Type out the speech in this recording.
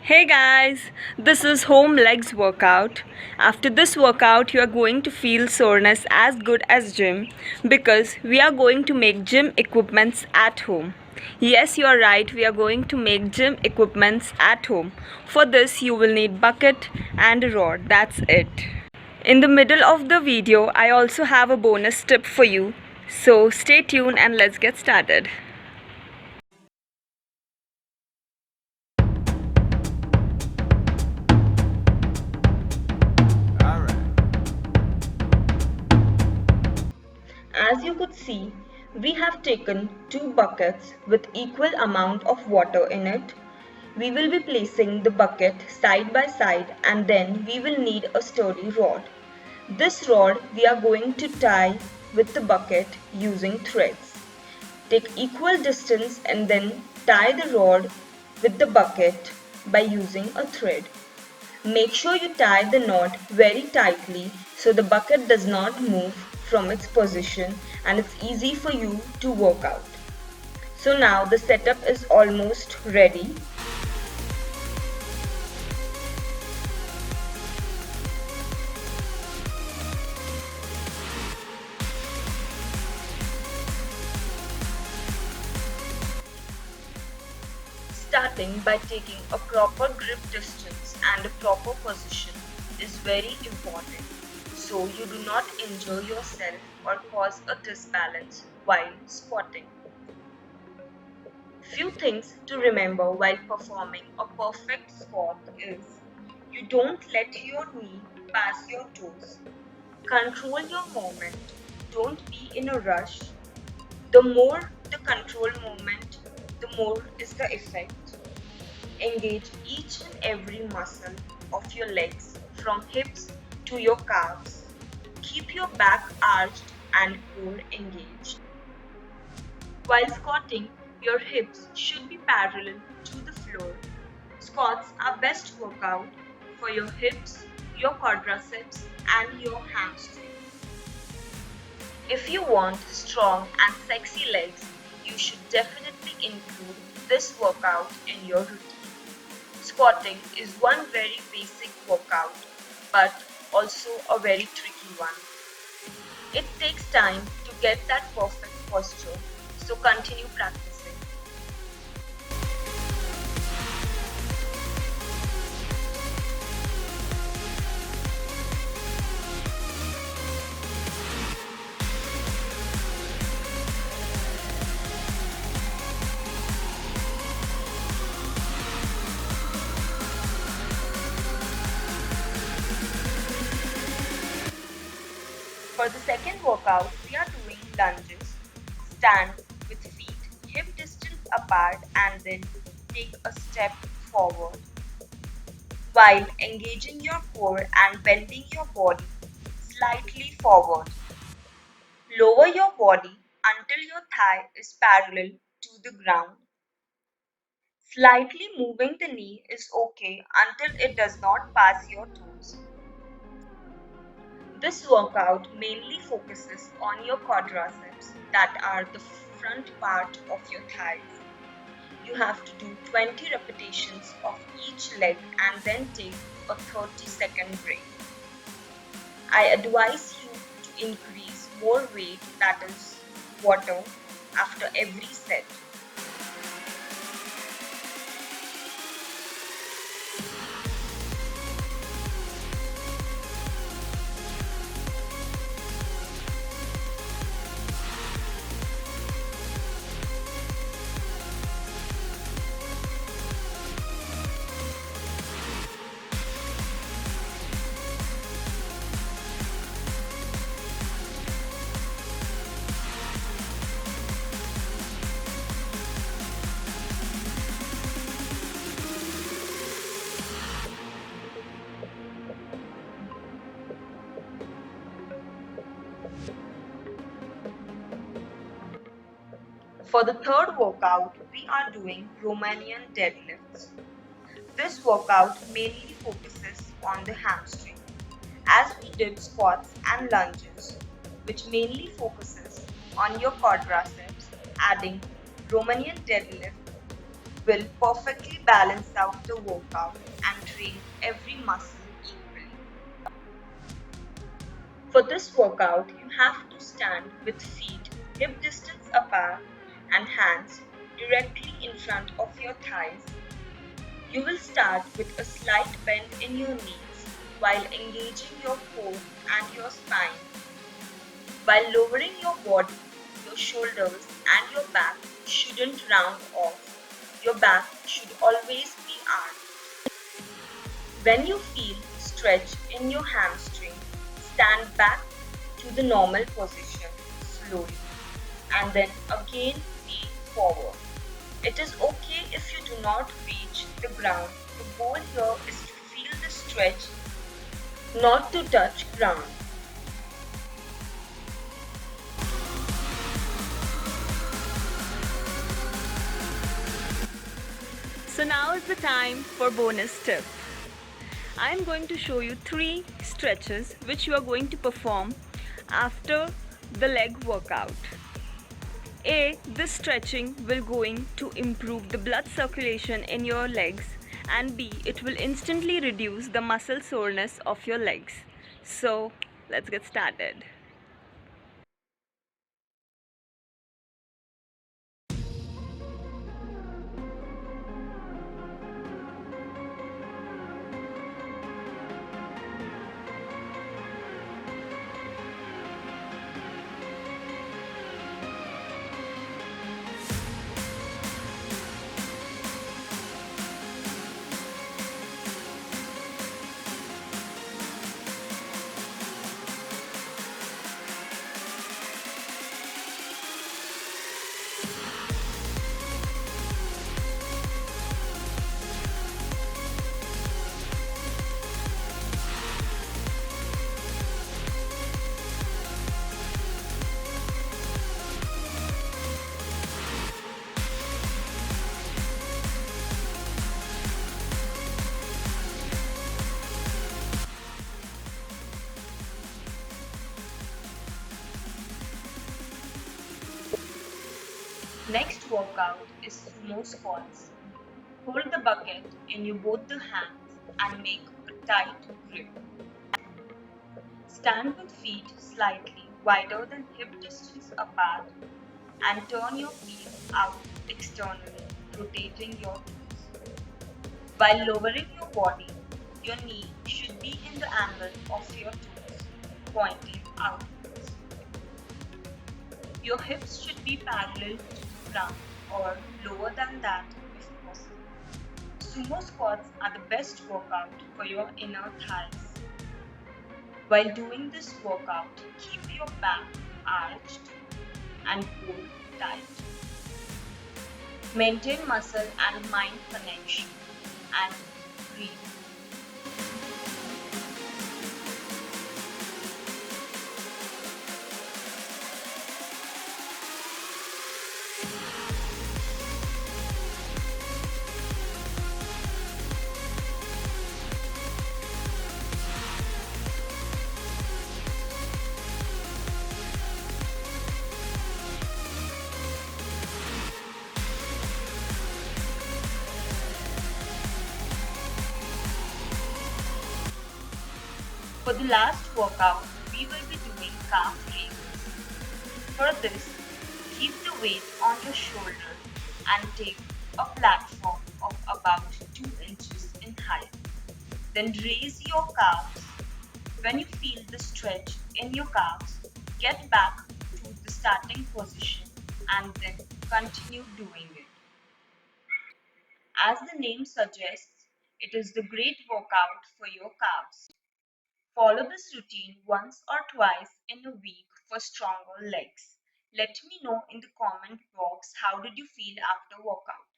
Hey guys, this is home legs workout. After this workout, you are going to feel soreness as good as gym because we are going to make gym equipments at home. Yes, you are right, we are going to make gym equipments at home. For this, you will need bucket and a rod. That's it. In the middle of the video, I also have a bonus tip for you. So stay tuned and let's get started. As you could see, we have taken two buckets with equal amount of water in it. We will be placing the bucket side by side and then we will need a sturdy rod. This rod we are going to tie with the bucket using threads. Take equal distance and then tie the rod with the bucket by using a thread. Make sure you tie the knot very tightly so the bucket does not move from its position and it's easy for you to work out. So now the setup is almost ready. Starting by taking a proper grip distance and a proper position is very important so you do not injure yourself or cause a disbalance while squatting. Few things to remember while performing a perfect squat is you don't let your knee pass your toes. Control your movement. Don't be in a rush. The more the control movement, the more is the effect. Engage each and every muscle of your legs from hips to your calves. Keep your back arched and core engaged. While squatting, your hips should be parallel to the floor. Squats are best workout for your hips, your quadriceps and your hamstring. If you want strong and sexy legs, you should definitely include this workout in your routine. Squatting is one very basic workout, but also a very tricky one. It takes time to get that perfect posture, so continue practicing. For the second workout, we are doing lunges. Stand with feet hip distance apart and then take a step forward while engaging your core and bending your body slightly forward. Lower your body until your thigh is parallel to the ground. Slightly moving the knee is okay until it does not pass your toes. This workout mainly focuses on your quadriceps that are the front part of your thighs. You have to do 20 repetitions of each leg and then take a 30-second break. I advise you to increase more weight, that is water, after every set. For the third workout, we are doing Romanian deadlifts. This workout mainly focuses on the hamstring, as we did squats and lunges, which mainly focuses on your quadriceps. Adding Romanian deadlift will perfectly balance out the workout and train every muscle equally. For this workout, you have to stand with feet hip distance apart and hands directly in front of your thighs. You will start with a slight bend in your knees while engaging your core and your spine. While lowering your body, your shoulders and your back shouldn't round off. Your back should always be arched. When you feel stretch in your hamstring, stand back to the normal position slowly and then again lean forward. It is okay if you do not reach the ground. The goal here is to feel the stretch, not to touch ground. So now is the time for bonus tip. I am going to show you 3 stretches which you are going to perform after the leg workout. A. This stretching will going to improve the blood circulation in your legs, and B. It will instantly reduce the muscle soreness of your legs. So let's get started. Next workout is sumo squats. Hold the bucket in your both the hands and make a tight grip. Stand with feet slightly wider than hip distance apart and turn your feet out externally, rotating your toes. While lowering your body, your knee should be in the angle of your toes, pointing outwards. Your hips should be parallel to the ground or lower than that if possible. Sumo squats are the best workout for your inner thighs. While doing this workout, keep your back arched and hold tight. Maintain muscle and mind connection and breathe. For the last workout, we will be doing calf raises. For this, keep the weight on your shoulder and take a platform of about 2 inches in height. Then raise your calves. When you feel the stretch in your calves, get back to the starting position and then continue doing it. As the name suggests, it is the great workout for your calves. Follow this routine once or twice in a week for stronger legs. Let me know in the comment box how did you feel after workout.